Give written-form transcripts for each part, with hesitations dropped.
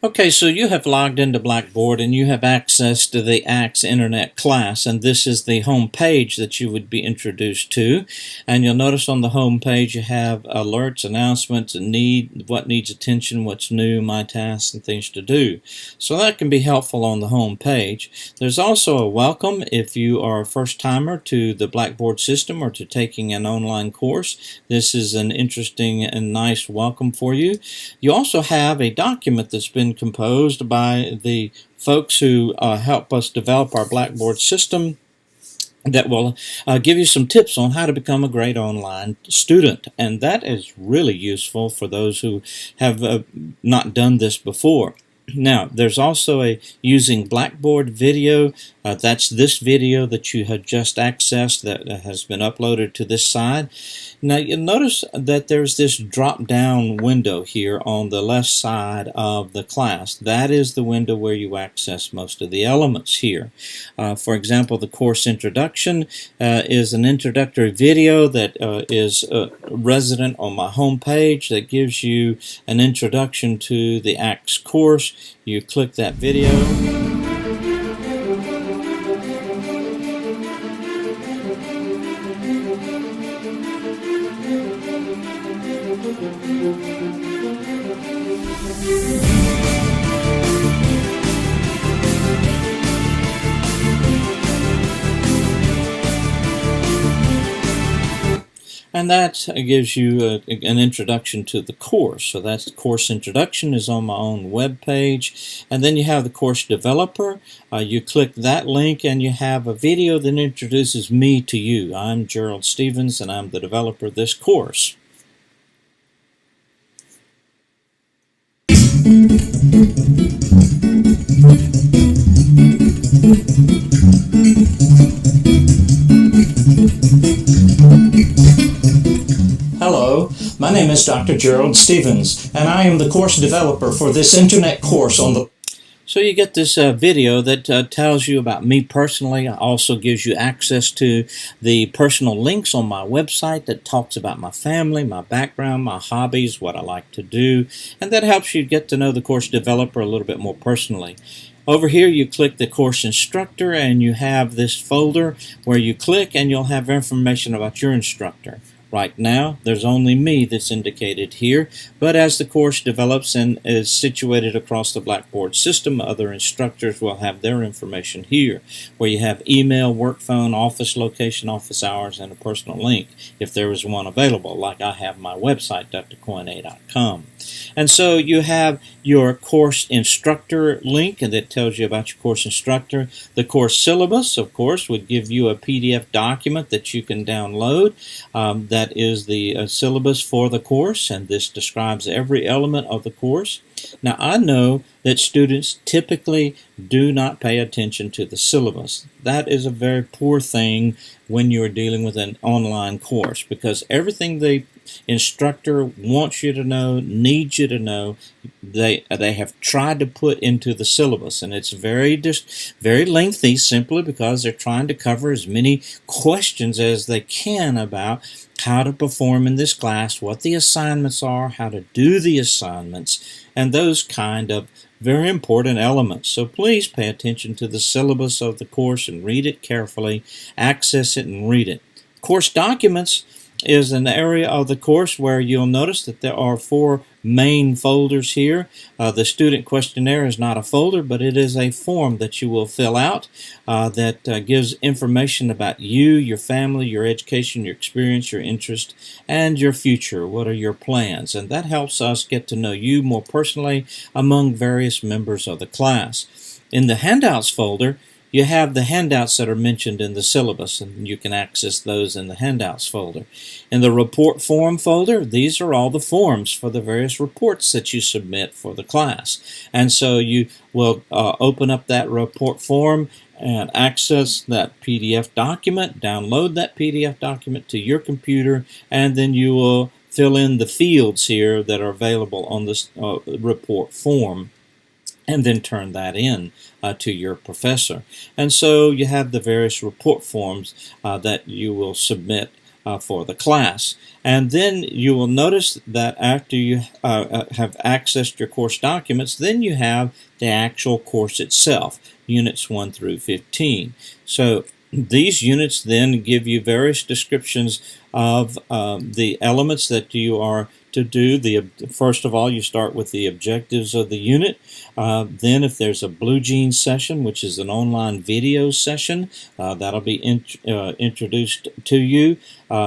Okay, so you have logged into Blackboard and you have access to the Acts Internet class, and this is the home page that you would be introduced to. And you'll notice on the home page you have alerts, announcements, and what needs attention, what's new, my tasks, and things to do. So that can be helpful on the home page. There's also a welcome if you are a first timer to the Blackboard system or to taking an online course. This is an interesting and nice welcome for you. You also have a document that's been composed by the folks who help us develop our Blackboard system that will give you some tips on how to become a great online student. And that is really useful for those who have not done this before. Now, there's also a using Blackboard video. That's this video that you had just accessed that has been uploaded to this side. Now, you'll notice that there's this drop-down window here on the left side of the class. That is the window where you access most of the elements here. For example, the course introduction is an introductory video that is resident on my home page that gives you an introduction to the Acts course. You click that video. And that gives you an introduction to the course. So that's the course introduction is on my own web page. And then you have the course developer. You click that link and you have a video that introduces me to you. I'm Gerald Stevens and I'm the developer of this course. Hello, my name is Dr. Gerald Stevens, and I am the course developer for this internet course on the... So you get this video that tells you about me personally. It also gives you access to the personal links on my website that talks about my family, my background, my hobbies, what I like to do, and that helps you get to know the course developer a little bit more personally. Over here you click the course instructor and you have this folder where you click and you'll have information about your instructor. Right now, there's only me that's indicated here, but as the course develops and is situated across the Blackboard system, other instructors will have their information here, where you have email, work phone, office location, office hours, and a personal link, if there is one available, like I have my website, drcoine.com. And so you have your course instructor link, and that tells you about your course instructor. The course syllabus, of course, would give you a PDF document that you can download. That is the syllabus for the course, and this describes every element of the course. Now, I know that students typically do not pay attention to the syllabus. That is a very poor thing when you're dealing with an online course, because everything the instructor wants you to know, needs you to know, they have tried to put into the syllabus, and it's very lengthy simply because they're trying to cover as many questions as they can about how to perform in this class, what the assignments are, how to do the assignments, and those kind of very important elements. So please pay attention to the syllabus of the course and read it carefully, access it and read it. Course documents is an area of the course where you'll notice that there are 4 main folders here. The student questionnaire is not a folder, but it is a form that you will fill out that gives information about you, your family, your education, your experience, your interest, and your future. What are your plans? And that helps us get to know you more personally among various members of the class. In the handouts folder, you have the handouts that are mentioned in the syllabus, and you can access those in the handouts folder. In the report form folder, these are all the forms for the various reports that you submit for the class. And so you will open up that report form and access that PDF document, download that PDF document to your computer, and then you will fill in the fields here that are available on this report form, and then turn that in to your professor. And so you have the various report forms that you will submit for the class. And then you will notice that after you have accessed your course documents, then you have the actual course itself, Units 1 through 15. So these units then give you various descriptions of the elements that you are to do. First of all, you start with the objectives of the unit. Then if there's a Blue Jeans session, which is an online video session, that'll be introduced to you.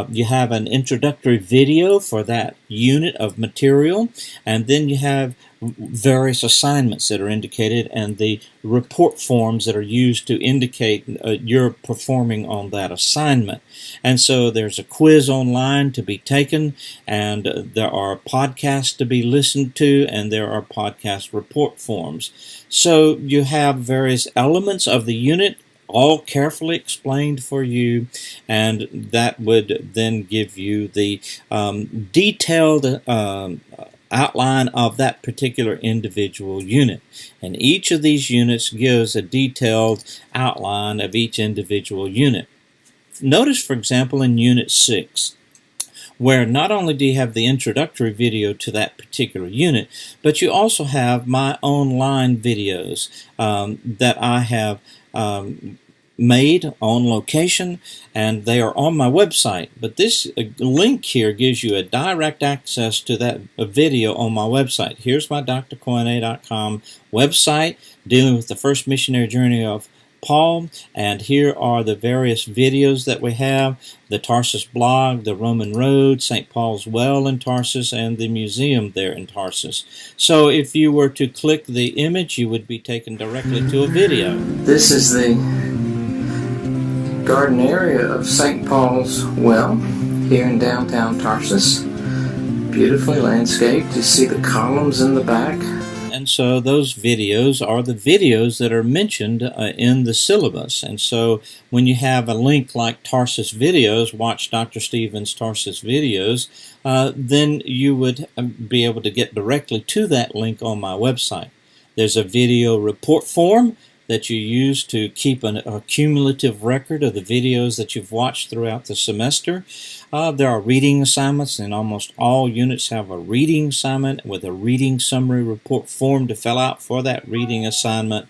You have an introductory video for that unit of material, and then you have various assignments that are indicated and the report forms that are used to indicate you're performing on that assignment. And so there's a quiz online to be taken, and there are podcasts to be listened to, and there are podcast report forms. So you have various elements of the unit all carefully explained for you, and that would then give you the detailed outline of that particular individual unit. And each of these units gives a detailed outline of each individual unit. Notice, for example, in Unit 6, where not only do you have the introductory video to that particular unit, but you also have my online videos that I have made on location, and they are on my website. But this link here gives you a direct access to that video on my website. Here's my drcoine.com website dealing with the first missionary journey of Paul, and here are the various videos that we have: the Tarsus blog, the Roman road, St. Paul's well in Tarsus, and the museum there in Tarsus. So if you were to click the image, you would be taken directly to a video. This is the garden area of St. Paul's well here in downtown Tarsus. Beautifully landscaped. You see the columns in the back. And so those videos are the videos that are mentioned in the syllabus. And so when you have a link like Tarsus Videos, watch Dr. Stevens' Tarsus Videos, then you would be able to get directly to that link on my website. There's a video report form that you use to keep a cumulative record of the videos that you've watched throughout the semester. There are reading assignments, and almost all units have a reading assignment with a reading summary report form to fill out for that reading assignment.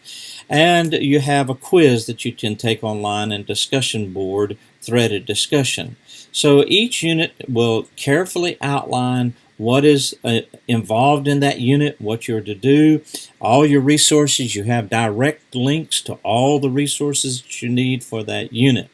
And you have a quiz that you can take online and discussion board, threaded discussion. So each unit will carefully outline what is involved in that unit, what you're to do, all your resources. You have direct links to all the resources that you need for that unit.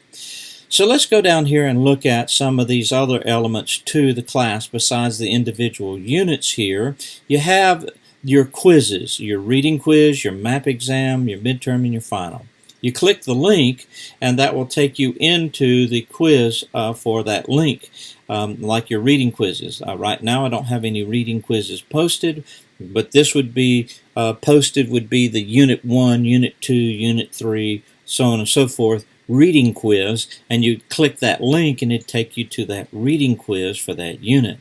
So let's go down here and look at some of these other elements to the class besides the individual units here. You have your quizzes, your reading quiz, your map exam, your midterm, and your final. You click the link, and that will take you into the quiz for that link, like your reading quizzes. Right now I don't have any reading quizzes posted, but this would be posted would be the Unit 1, Unit 2, Unit 3, so on and so forth, reading quiz, and you click that link and it'd take you to that reading quiz for that unit.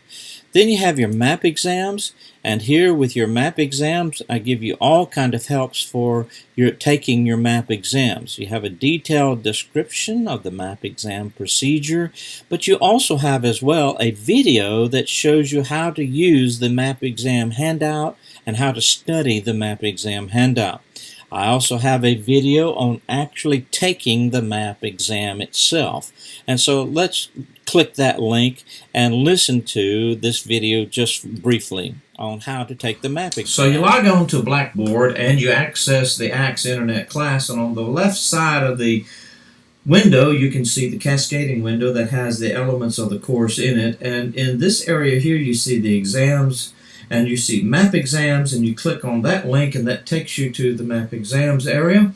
Then you have your map exams, and here with your map exams, I give you all kind of helps for your taking your map exams. You have a detailed description of the map exam procedure, but you also have as well a video that shows you how to use the map exam handout and how to study the map exam handout. I also have a video on actually taking the map exam itself. And so let's click that link and listen to this video just briefly on how to take the map exam. So you log on to Blackboard and you access the Acts Internet class, and on the left side of the window you can see the cascading window that has the elements of the course in it. And in this area here you see the exams, and you see map exams, and you click on that link and that takes you to the map exams area.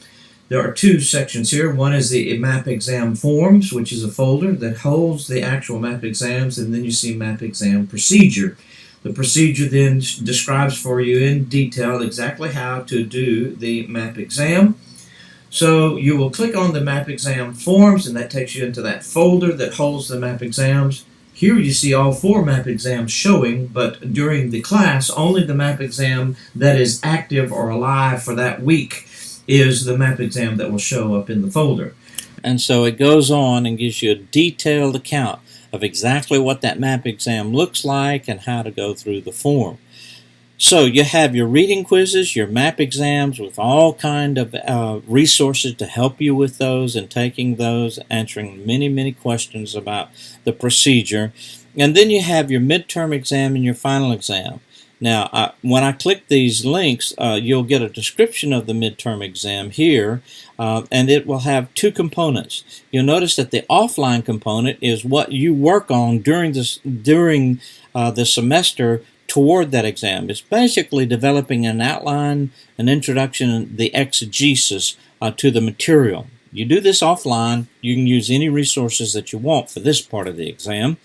There are two sections here. One is the map exam forms, which is a folder that holds the actual map exams, and then you see map exam procedure. The procedure then describes for you in detail exactly how to do the map exam. So you will click on the map exam forms, and that takes you into that folder that holds the map exams. Here you see all four map exams showing, but during the class, only the map exam that is active or alive for that week is the map exam that will show up in the folder. And so it goes on and gives you a detailed account of exactly what that map exam looks like and how to go through the form. So you have your reading quizzes, your map exams with all kind of resources to help you with those and taking those, answering many, many questions about the procedure. And then you have your midterm exam and your final exam. Now, when I click these links, you'll get a description of the midterm exam here, and it will have two components. You'll notice that the offline component is what you work on during the semester toward that exam. It's basically developing an outline, an introduction, the exegesis to the material. You do this offline. You can use any resources that you want for this part of the exam.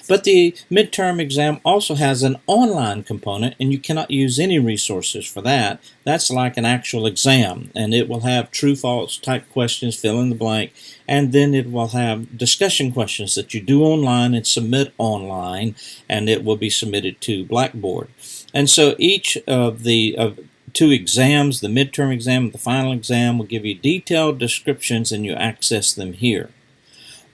But the midterm exam also has an online component, and you cannot use any resources for that. That's like an actual exam, and it will have true-false type questions, fill in the blank, and then it will have discussion questions that you do online and submit online, and it will be submitted to Blackboard. And so each of the two exams, the midterm exam and the final exam, will give you detailed descriptions, and you access them here.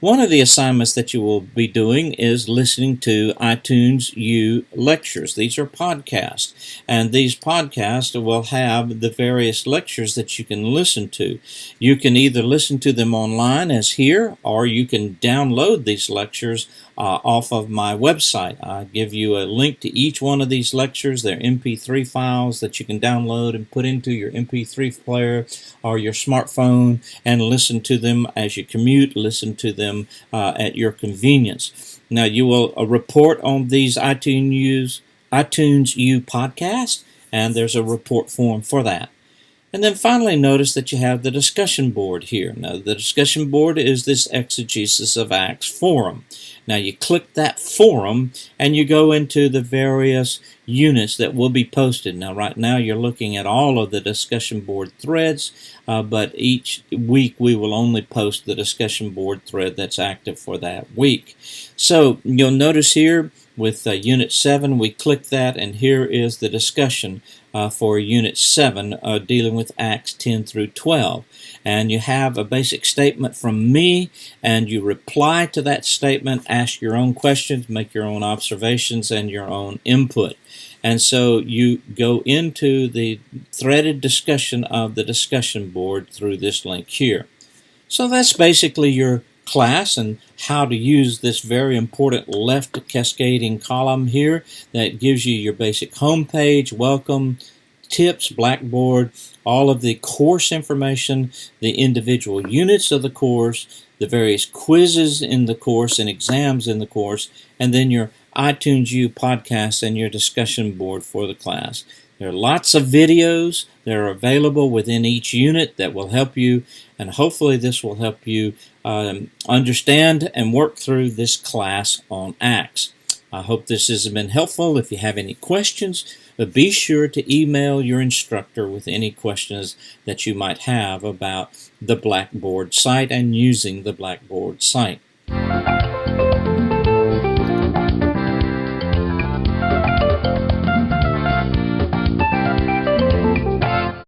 One of the assignments that you will be doing is listening to iTunes U lectures. These are podcasts, and these podcasts will have the various lectures that you can listen to. You can either listen to them online as here, or you can download these lectures off of my website. I give you a link to each one of these lectures. They're MP3 files that you can download and put into your MP3 player or your smartphone and listen to them as you commute, listen to them at your convenience. Now, you will report on these iTunes U podcasts, and there's a report form for that. And then finally, notice that you have the discussion board here. Now, the discussion board is this Exegesis of Acts forum. Now, you click that forum, and you go into the various units that will be posted. Now, right now, you're looking at all of the discussion board threads, but each week we will only post the discussion board thread that's active for that week. So, you'll notice here with Unit 7, we click that, and here is the discussion for Unit 7 dealing with Acts 10 through 12. And you have a basic statement from me, and you reply to that statement, ask your own questions, make your own observations, and your own input. And so you go into the threaded discussion of the discussion board through this link here. So that's basically your class and how to use this very important left cascading column here that gives you your basic home page, welcome, tips, Blackboard, all of the course information, the individual units of the course, the various quizzes in the course and exams in the course, and then your iTunes U podcast and your discussion board for the class. There are lots of videos that are available within each unit that will help you, and hopefully this will help you understand and work through this class on Acts. I hope this has been helpful. If you have any questions, be sure to email your instructor with any questions that you might have about the Blackboard site and using the Blackboard site.